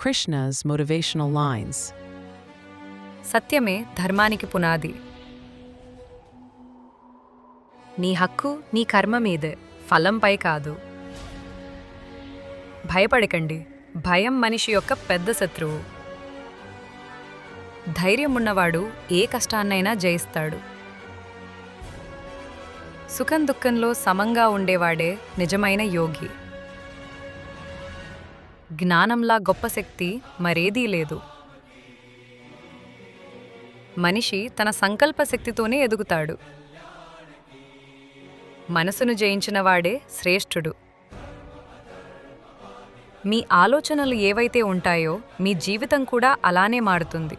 Krishna's motivational lines. సత్యమే ధర్మానికి పునాది. నీ హక్కు నీ కర్మ మీదే, ఫలంపై కాదు. భయపడకండి, భయం మనిషి యొక్క పెద్ద శత్రువు. ధైర్యం ఉన్నవాడు ఏ కష్టాన్నైనా జయిస్తాడు. సుఖం దుఃఖంలో సమంగా ఉండేవాడే నిజమైన యోగి. జ్ఞానంలా గొప్ప శక్తి మరేదీ లేదు. మనిషి తన సంకల్ప శక్తితోనే ఎదుగుతాడు. మనసును జయించినవాడే శ్రేష్ఠుడు. మీ ఆలోచనలు ఏవైతే ఉంటాయో మీ జీవితం కూడా అలానే మారుతుంది.